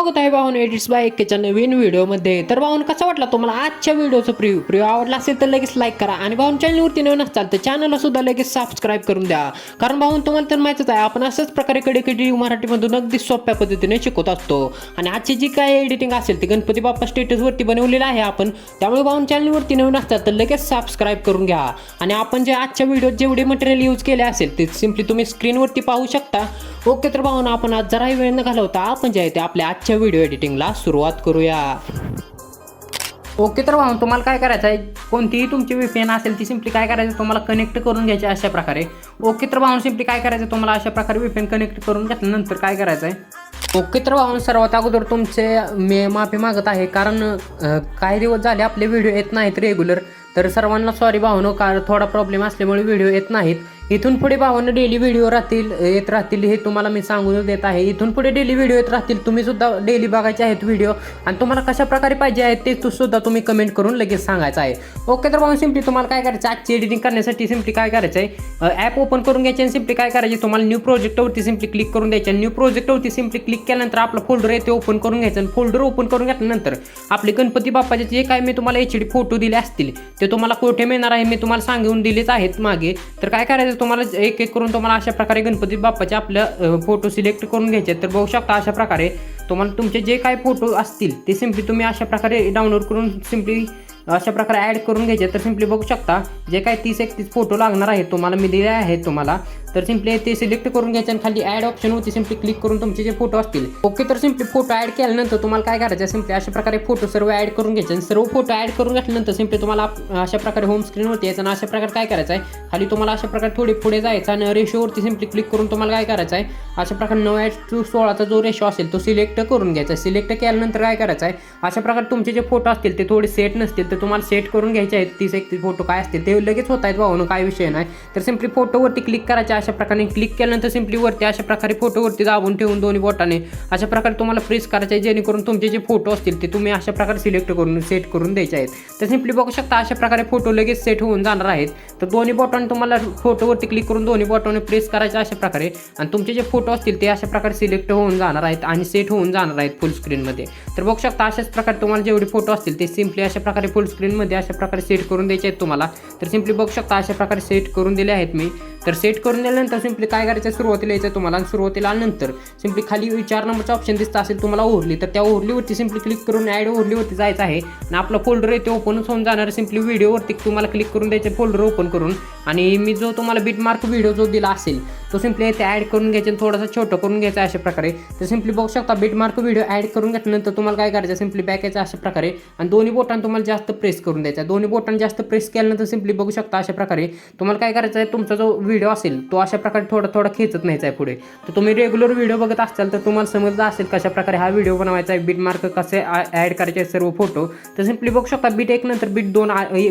स्वागत आहे भाऊन एडिट्स बाय एकेच्या नवीन व्हिडिओमध्ये। तर भाऊन कसा वाटला तुम्हाला आजच्या व्हिडिओचा प्रिव्ह्यू आवडला असेल तर लगेच लाईक करा आणि भाऊन चॅनलवरती नवीन असाल तर चॅनलला सुद्धा लगेच सबस्क्राईब करून द्या। कारण भाऊन तुम्हाला तर माहितीच आहे आपण असंच प्रकारे कडे मराठीमधून अगदी सोप्या पद्धतीने शिकवत असतो आणि आजची जी काय एडिटिंग असेल ती गणपती बाप्पा स्टेटसवरती बनवलेलं आहे आपण। त्यामुळे भाऊन चॅनलवरती नवीन असतात तर लगेच सबस्क्राईब करून घ्या आणि आपण जे आजच्या व्हिडिओत जेवढे मटेरियल यूज केले असेल ते सिंपली तुम्ही स्क्रीनवरती पाहू शकता। ओके, तर भाऊन आपण आज जराही वेळ न घालवता आपण जे आहे ते आपल्या आजच्या व्हिडिओ एडिटिंगला सुरुवात करूया। ओके, तर भाऊन तुम्हाला काय करायचं आहे, कोणतीही तुमची VPN असेल ती सिंपली काय करायचं तुम्हाला कनेक्ट करून घ्यायची अशा प्रकारे। ओके, तर भाऊन सिंपली काय करायचं तुम्हाला अशा प्रकारे VPN कनेक्ट करून घेतल्यानंतर काय करायचं आहे। ओके, तर भाऊन सर्वात अगोदर तुमचे माफी मागत आहे कारण काही दिवस झाले आपले व्हिडिओ येत नाहीत रेग्युलर। तर सर्वांना सॉरी भावनो, कारण थोडा प्रॉब्लेम असल्यामुळे व्हिडिओ येत नाहीत। इथून पुढे भावनो डेली व्हिडिओ येत राहतील हे तुम्हाला मी सांगून देत आहे। इथून पुढे डेली व्हिडिओ येत राहतील, तुम्ही सुद्धा डेली बघायचे आहेत व्हिडिओ आणि तुम्हाला कशा प्रकारे पाहिजे आहेत ते सुद्धा तुम्ही कमेंट करून लगेच सांगायचं आहे। ओके, तर भाऊ सिंपली तुम्हाला काय करायचं आजची एडिटिंग करण्यासाठी सिंपली काय करायचं आहे, ॲप ओपन करून घ्यायचे आणि सिंपली काय करायचे तुम्हाला न्यू प्रोजेक्टवरती सिंपली क्लिक करून द्यायचे। न्यू प्रोजेक्टवरती सिंपली क्लिक केल्यानंतर आपला फोल्डर आहे ते ओपन करून घ्यायचं आणि फोल्डर ओपन करून घेतल्यानंतर आपले गणपती बाप्पाचे जे काय मी तुम्हाला HD फोटो दिले असतील ते तुम्हाला कुठे मिळणार आहे मी तुम्हाला सांगून दिलेच आहेत मागे। तर काय करायचं तुम्हाला एक एक करून तुम्हाला अशा प्रकारे गणपती बाप्पाचे आपल्या फोटो सिलेक्ट करून घ्यायचे। तर बघू शकता अशा प्रकारे तुम्हाला तुमचे जे काय फोटो असतील ते सिंपली तुम्ही अशा प्रकारे डाउनलोड करून सिंपली अशा प्रकारे ॲड करून घ्यायचे। तर सिंपली बघू शकता जे काय 30-31 फोटो लागणार आहेत तुम्हाला मी दिले आहेत तुम्हाला। तर सिंपली ते सिलेक्ट करून घ्यायचे आणि खाली ॲड ऑप्शन होती सिंपली क्लिक करून तुमचे जे फोटो असतील। ओके, तर सिंपली फोटो ॲड केल्यानंतर तुम्हाला काय करायचं सिंपली अशा प्रकारे फोटो सर्व ॲड करून घ्यायचे आणि सर्व फोटो ॲड करून घेतल्यानंतर सिंपली तुम्हाला अशा प्रकारे होम स्क्रीनवरती यायचं आणि अशा प्रकारे काय करायचं आहे खाली तुम्हाला अशा प्रकारे थोडी पुढे जायचं आणि रेशोवरती सिंपली क्लिक करून तुम्हाला काय करायचं आहे अशा प्रकारे 9:16 जो रेशो असेल तो सिलेक्ट करून घ्यायचा। सिलेक्ट केल्यानंतर काय करायचं आहे अशा प्रकारे तुमचे जे फोटो असतील ते थोडे सेट नसतील तर तुम्हाला सेट करून घ्यायचे आहेत। 30-31 फोटो काय असतील ते लगेच होत आहेत भावनो, काय विषय नाही। तर सिंपली फोटोवरती क्लिक करायचे अशा प्रकारे, क्लिक केल्यानंतर सिंपली वरती अशा प्रकारे फोटोवरती दाबून ठेवून दोन्ही बोटाने अशा प्रकारे तुम्हाला प्रेस करायचे आहे जेणेकरून तुमचे जे फोटो असतील ते तुम्ही अशा प्रकारे सिलेक्ट करून सेट करून द्यायचे आहेत। तर सिंपली बघू शकता अशा प्रकारे फोटो लगेच सेट होऊन जाणार आहेत। तर दोन्ही बोटाने तुम्हाला फोटोवरती क्लिक करून दोन्ही बोटाने प्रेस करायचे अशा प्रकारे आणि तुमचे जे फोटो असतील ते अशा प्रकारे सिलेक्ट होऊन जाणार आहेत आणि सेट होऊन जाणार आहेत फुल स्क्रीनमध्ये। तर बघू शकता अशाच प्रकारे तुम्हाला जेवढे फोटो असतील ते सिंपली अशा प्रकारे फुल स्क्रीनमध्ये अशा प्रकारे सेट करून द्यायचे आहेत तुम्हाला। तर सिंपली बघू शकता अशा प्रकारे सेट करून दिले आहेत मी। तर सेट करून दिल्यानंतर सिंपली काय करायचं सुरुवातीला यायचं तुम्हाला आणि सुरुवातीला आल्यानंतर सिंपली खाली 4 नंबरचा ऑप्शन दिसत असेल तुम्हाला ओव्हरली, तर त्या ओव्हरलीवरती सिंपली क्लिक करून ॲड ओव्हरलीवरती जायचं आहे आणि आपला फोल्डर आहे ते ओपन होऊन जाणार। सिंपली व्हिडिओवरती तुम्हाला क्लिक करून द्यायचे फोल्डर ओपन करून आणि मी जो तुम्हाला बिटमार्क व्हिडिओ जो दिला असेल तो सिंपली इथे ॲड करून घ्यायचा, थोडासा छोटं करून घ्यायचा अशा प्रकारे। तर सिंपली बघू शकता बिटमार्क व्हिडिओ ॲड करून घेतल्यानंतर तुम्हाला काय करायचं सिंपली बॅक यायचं अशा प्रकारे आणि दोन्ही बोटांना तुम्हाला जास्त प्रेस करून द्यायचा। दोन्ही बोटांना जास्त प्रेस केल्यानंतर सिंपली बघू शकता अशा प्रकारे तुम्हाला काय करायचं आहे तुमचा जो व्हिडिओ असेल तो अशा प्रकारे थोडा खेचत न्यायचा आहे पुढे। तर तुम्ही रेग्युलर व्हिडिओ बघत असाल तर तुम्हाला समजलं असेल कशा प्रकारे हा व्हिडिओ बनवायचा आहे, बिटमार्क कसे ॲड करायचे सर्व फोटो। तर सिंपली बघू शकता बीट 1 नंतर बीट 2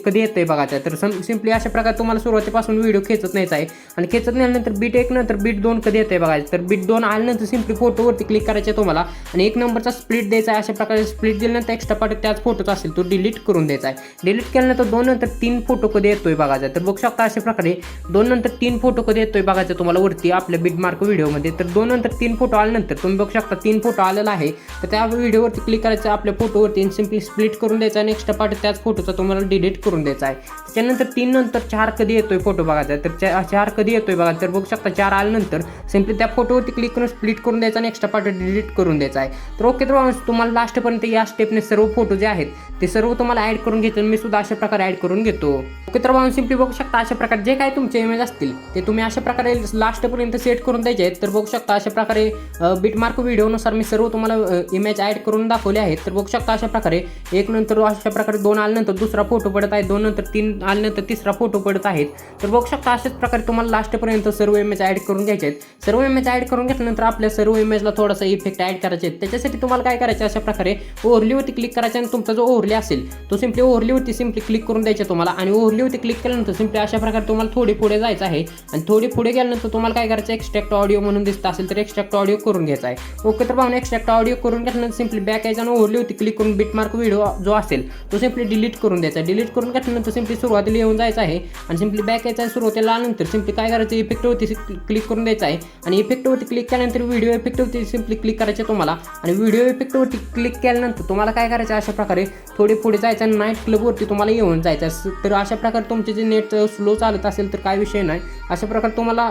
कधी येतंय बघायचं आहे। तर सिंपली अशा प्रकारे तुम्हाला सुरुवातीपासून व्हिडिओ खेचत न्यायचा आहे आणि खेचत नेल्यानंतर बीट 1 नंतर बीट 2 कधी येतंय बघायचं। तर बीट 2 आल्यानंतर सिंपली फोटोवरती क्लिक करायचे तुम्हाला आणि 1 नंबरचा स्प्लिट द्यायचा आहे। अशा प्रकारे स्प्लिट दिल्यानंतर एक्स्ट्रा पार्ट त्याच फोटोचा असेल तो डिलीट करून द्यायचा आहे। डिलीट केल्यानंतर 2 नंतर 3 फोटो कधी येतोय बघायचा। तर बघू शकता अशा प्रकारे 2 नंतर 3 फोटो कधी येतोय बघायचं तुम्हाला वरती आपल्या बिटमार्क व्हिडिओमध्ये। तर 2 नंतर 3 फोटो आल्यानंतर तुम्ही बघू शकता 3 फोटो आलेला आहे। तर त्या व्हिडिओवरती क्लिक करायचं आपल्या फोटोवरती सिंपली स्प्लिट करून द्यायचा आणि एक्स्ट्रा पार्ट त्याच फोटोचा तुम्हाला डिलीट करून द्यायचा आहे। त्याच्यानंतर 3 नंतर 4 कधी येतोय फोटो बघायचा। तर 4 कधी येतोय बघा। तर बघू शकता 4 आल्यानंतर सिंपली त्या फोटोवरती क्लिक करून स्प्लिट करून द्यायचा आणि एक्स्ट्रा पार्ट डिलीट करून द्यायचा आहे। तर ओके, तर तुम्हाला लास्टपर्यंत या स्टेपने सर्व फोटो जे आहेत ते सर्व तुम्हाला ॲड करून घ्यायचं। मी सुद्धा अशा प्रकारे ॲड करून घेतो। ओके, तर सिंपली बघू शकता अशा प्रकारे जे काही तुमचे इमेज असतील ते तुम्ही अशा प्रकारे लास्टपर्यंत सेट करून द्यायचे आहेत। तर बघू शकता अशा प्रकारे बिटमार्क व्हिडिओनुसार मी सर्व तुम्हाला इमेज ॲड करून दाखवले आहेत। तर बघू शकता अशा प्रकारे 1 नंतर अशा प्रकारे 2 आल्यानंतर दुसरा फोटो पडत आहे, 2 नंतर 3 आल्यानंतर तिसरा फोटो पडत आहेत। तर बघू शकता अशाच प्रकारे तुम्हाला लास्टपर्यंत सर्व इमेज ॲड करून घ्यायचे आहेत। सर्व इमेज ॲड करून घेतल्यानंतर आपल्या सर्व इमेजला थोडासा इफेक्ट ॲड करायचे आहेत। त्याच्यासाठी तुम्हाला काय करायचं अशा प्रकारे ओव्हरलीवरती क्लिक करायचं आणि तुमचा जो ओव्हरली असेल तो सिंपली ओव्हरलीवरती सिंपली क्लिक करून द्यायचा तुम्हाला आणि ओव्हरलीवरती क्लिक केल्यानंतर सिंपली अशा प्रकारे तुम्हाला थोडी पुढे जायचं आहे आणि थोडी पुढे गेल्यानंतर तुम्हाला काय करायचं एक्स्ट्रॅक्ट ऑडिओ म्हणून दिसत असेल तर एक्स्ट्रॅक्ट ऑडिओ करून घ्यायचा आहे। ओके, तर भावना एक्स्ट्रॅक्ट ऑडिओ करून घेतल्यानंतर सिंपली बॅक यायचा आणि ओव्हरलीवरती क्लिक करून बिटमार्क व्हिडिओ जो असेल तो सिंपली डिलीट करून द्यायचा। डिलीट करून घेतल्यानंतर सिंपली सुरुवातीला येऊन जायचं आहे आणि सिंपली बॅक यायचा आणि सुरुवातीला आल्यानंतर सिंपली काय करायचं इफेक्टवरती क्लिक करून द्यायचा आहे आणि इफेक्टवरती क्लिक केल्यानंतर व्हिडिओ इफेक्टवरती सिम्पली क्लिक करायचे तुम्हाला आणि व्हिडिओ इफेक्टवरती क्लिक केल्यानंतर तुम्हाला काय करायचं अशा प्रकारे थोडे पुढे जायचं आणि नाईट क्लबवरती तुम्हाला येऊन जायचं. तर अशा प्रकारे तुमचे जे नेट स्लो चालत असेल तर काय विषय नाही. अशा प्रकारे तुम्हाला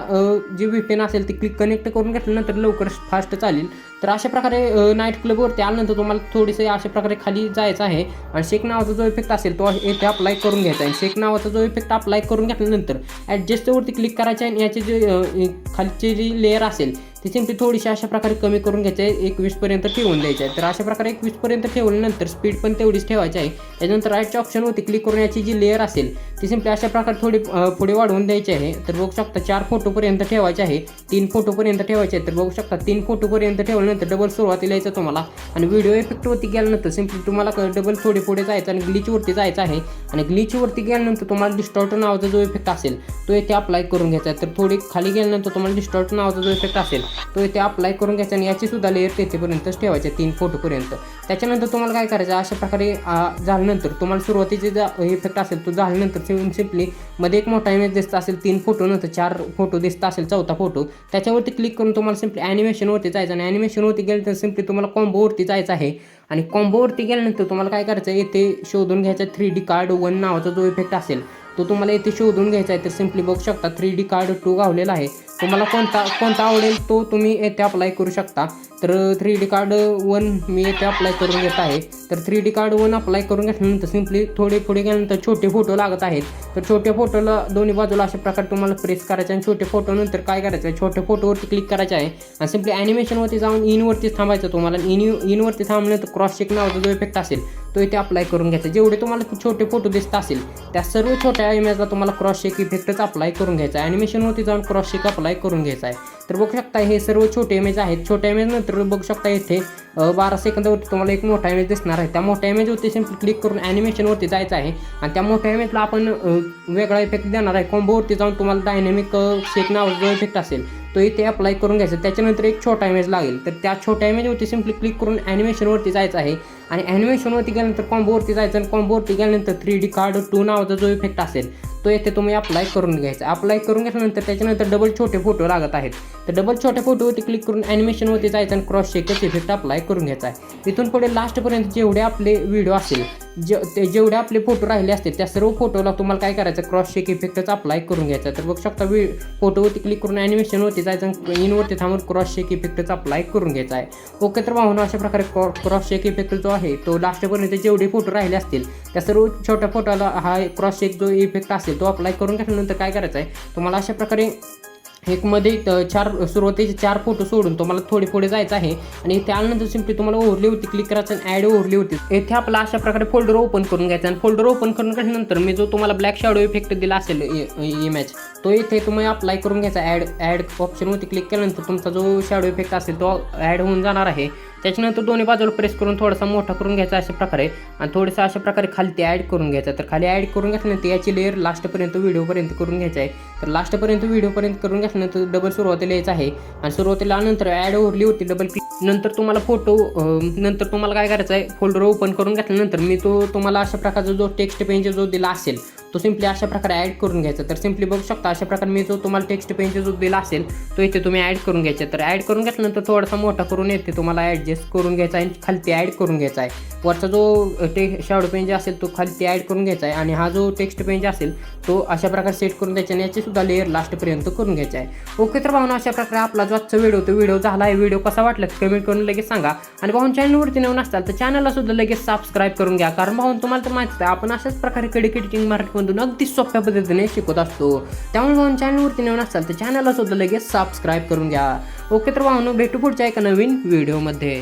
जी VPN असेल ती क्लिक कनेक्ट करून घेतल्यानंतर लवकर फास्ट चालेल. तर अशा प्रकारे नाईट क्लबवरती आल्यानंतर तुम्हाला थोडेसे अशा प्रकारे खाली जायचं आहे आणि शेक नावाचा जो इफेक्ट असेल तो येथे अप्लाय करून घ्यायचा आहे. शेक नावाचा जो इफेक्ट अप्लाय करून घेतल्यानंतर ॲडजस्टवरती क्लिक करायचं आहे आणि याचे जे खालचे जी लेअर असेल ती सिम्पली थोडीशी अशा प्रकारे कमी करून घ्यायची आहे. 21पर्यंत ठेवून द्यायची आहे. तर अशा प्रकारे 21पर्यंत ठेवल्यानंतर स्पीड पण तेवढीच ठेवायची आहे. त्याच्यानंतर राईटच्या ऑप्शनवरती क्लिक करून याची जी लेअर असेल ती सिम्पली अशा प्रकारे थोडी पुढे वाढवून द्यायची आहे. तर बघू शकता 4 फोटोपर्यंत ठेवायचे आहे, 3 फोटोपर्यंत ठेवायचे आहे. तर बघू शकता 3 फोटोपर्यंत ठेवल्यानंतर डबल सुरुवातीला यायचं तुम्हाला आणि व्हिडिओ इफेक्टवरती गेल्यानंतर सिम्पली तुम्हाला डबल थोडे पुढे जायचं आणि ग्लिचवरती जायचं आहे आणि ग्लिचवरती गेल्यानंतर तुम्हाला डिस्टॉर्ट नावाचा जो इफेक्ट असेल तो येथे अप्लाय करून घ्यायचा आहे. तर थोडी खाली गेल्यानंतर तुम्हाला डिस्टॉर्ट नावाचा जो इफेक्ट असेल तो येथे अप्लाय करून घ्यायचा आणि याची सुद्धा लेअर तेथेपर्यंतच ठेवायचे 3 फोटोपर्यंत. त्याच्यानंतर तुम्हाला काय करायचं अशा प्रकारे झाल्यानंतर तुम्हाला सुरुवातीचे जे इफेक्ट असेल तो झाल्यानंतर सिम्पली मध्ये एक मोठा इमेज दिसत असेल 3 फोटो नंतर 4 फोटो दिसत असेल 4था फोटो त्याच्यावरती क्लिक करून तुम्हाला सिम्पली ॲनिमेशनवरती जायचं आणि ॲनिमेशनवरती गेल्यानंतर सिम्पली तुम्हाला कॉम्बोवरती जायचं आहे आणि कॉम्बोवरती गेल्यानंतर तुम्हाला काय करायचं आहे येथे शोधून घ्यायचा 3D कार्ड 1 नावाचा जो इफेक्ट असेल तो तुम्हाला येथे शोधून घ्यायचा आहे. तर सिम्पली बघू शकता 3D कार्ड 2 गावलेला आहे. तुम्हाला कोणता आवडेल तो तुम्ही येथे अप्लाय करू शकता. तर 3D कार्ड 1 मी येथे अप्लाय करून घेत आहे. तर 3D कार्ड 1 अप्लाय करून घेतल्यानंतर सिम्पली थोडे पुढे गेल्यानंतर छोटे फोटो लागत आहेत. तर छोट्या फोटोला दोन्ही बाजूला अशा प्रकारे तुम्हाला प्रेस करायचं आणि छोटे फोटो नंतर काय करायचं आहे छोट्या फोटोवरती क्लिक करायचं आहे आणि सिम्पली ॲनिमेशनवरती जाऊन इनवरतीच थांबायचं तुम्हाला. इनवरती थांबल्यानंतर क्रॉस चेक नावाचा जो इफेक्ट असेल तो इथे अप्लाय करून घ्यायचा. जेवढे तुम्हाला छोटे फोटो दिसत असेल त्या सर्व छोट्या इमेजला तुम्हाला क्रॉस चेक इफेक्टच अप्लाय करून घ्यायचा आहे. ॲनिमेशनवरती जाऊन क्रॉस चेक अप्लाय करून घ्यायचा आहे. तर बघू शकता हे सर्व छोटे इमेज आहेत. छोट्या इमेज नंतर बघू शकता इथे 12 सेकंदावरती तुम्हाला एक मोठा इमेज दिसणार आहे. त्या मोठ्या इमेजवरती सिम्पली क्लिक करून ॲनिमेशनवरती जायचं आहे आणि त्या मोठ्या इमेजला आपण वेगळा इफेक्ट देणार आहे. कॉम्बोवरती जाऊन तुम्हाला डायनॅमिक शेक नावाचा जो इफेक्ट असेल तो इथे अप्लाय करून घ्यायचा. त्याच्यानंतर एक छोटा इमेज लागेल. तर त्या छोट्या इमेजवरती सिम्पली क्लिक करून ॲनिमेशनवरती जायचं आहे आणि ॲनिमेशनवरती गेल्यानंतर कॉम्बोवरती जायचं आणि कॉम्बोवरती गेल्यानंतर 3D कार्ड 2 नावाचा जो इफेक्ट असेल तो येथे तुम्ही अप्लाय करून घ्यायचा. अप्लाय करून घेतल्यानंतर त्याच्यानंतर डबल छोटे फोटो लागत आहेत. तर डबल छोट्या फोटोवरती क्लिक करून ॲनिमेशनवरती जायचं आणि क्रॉस चेकच इफेक्ट अप्लाय करून घ्यायचा आहे. इथून पुढे लास्टपर्यंत जेवढे आपले व्हिडिओ असेल जेवढे आपले फोटो राहिले असतील त्या सर्व फोटोला तुम्हाला काय करायचं क्रॉस चेक इफेक्टच अप्लाय करून घ्यायचा. तर बघू शकता फोटोवरती क्लिक करून ॲनिमेशनवरती जायचं आणि इनवरती थांबून क्रॉस चेक इफेक्टच अप्लाय करून घ्यायचा आहे. ओके तर भावना अशा प्रकारे क्रॉस चेक इफेक्ट जो आहे तो लास्टपर्यंत जेवढे फोटो राहिले असतील त्या सर्व छोट्या फोटोला हा क्रॉस चेक जो इफेक्ट असेल तो अप्लाय करून घेतल्यानंतर काय करायचं आहे तुम्हाला अशा प्रकारे एक मध्ये सुरुवातीचे 4 फोटो सोडून तुम्हाला थोडे पुढे जायचं आहे आणि त्यानंतर सिम्पली तुम्हाला ओव्हरलेवरती क्लिक करायचं आणि ॲड ओव्हरलेवरती येथे आपला अशा प्रकारे फोल्डर ओपन करून घ्यायचा आणि फोल्डर ओपन करून घेतल्यानंतर मी जो तुम्हाला ब्लॅक शॅडो इफेक्ट दिला असेल इमेज तो इथे तुम्ही अप्लाय करून घ्यायचा. ॲड ऑप्शनवरती क्लिक केल्यानंतर तुमचा जो शॅडो इफेक्ट असेल तो ॲड होऊन जाणार आहे. त्याच्यानंतर दोन्ही बाजूला प्रेस करून थोडासा मोठा करून घ्यायचा अशा प्रकारे आणि थोडंसं अशा प्रकारे खाली ते ॲड करून घ्यायचा. तर खाली ॲड करून घेतल्यानंतर याची लेअर लास्टपर्यंत व्हिडिओपर्यंत करून घ्यायचं आहे. तर लास्टपर्यंत व्हिडिओपर्यंत करून घेतल्यानंतर डबल सुरुवातीला यायचं आहे आणि सुरुवातीला नंतर ॲड ओव्हरलेवरती डबल क्लिक नंतर तुम्हाला फोटो नंतर तुम्हाला काय करायचं आहे फोल्डर ओपन करून घेतल्यानंतर मी तुम्हाला अशा प्रकारचा जो टेक्स्ट पेज जो दिला असेल तो सिम्पली अशा प्रकारे ॲड करून घ्यायचा. तर सिम्पली बघू शकता अशा प्रकारे मी जो तुम्हाला टेक्स्ट पेज जो दिला असेल तो इथे तुम्ही ॲड करून घ्यायचा. तर ॲड करून घेतल्यानंतर थोडासा मोठा करून येते तुम्हाला ॲडजस्ट करून घ्यायचा आहे खालती ॲड करून घ्यायचा आहे. वरचा जो शॅडो पेज असेल तो खालती ॲड करून घ्यायचा आहे आणि हा जो टेक्स्ट पेज असेल तो अशा प्रकारे सेट करून द्यायचा आणि याची सुद्धा लेअर लास्टपर्यंत करून घ्यायचा आहे. ओके तर भावना अशा प्रकारे आपला जो आजचा व्हिडिओ झाला आहे. व्हिडिओ कसा वाटला कमेंट करून लगेच सांगा आणि भाऊन चॅनलवरती नवीन असाल तर चॅनलला सुद्धा लगेच सबस्क्राईब करून घ्या. कारण भाऊन तुम्हाला तर माहितीच आहे आपण अशाच प्रकारे एडिटिंग मराठीमधून अगदी सोप्या पद्धतीने शिकत असतो. त्यामुळे भाऊन चॅनलवरती नवीन असाल तर चॅनलला सुद्धा लगेच सबस्क्राईब करून घ्या. ओके तर भाऊन भेटू पुढच्या एका नवीन व्हिडिओमध्ये.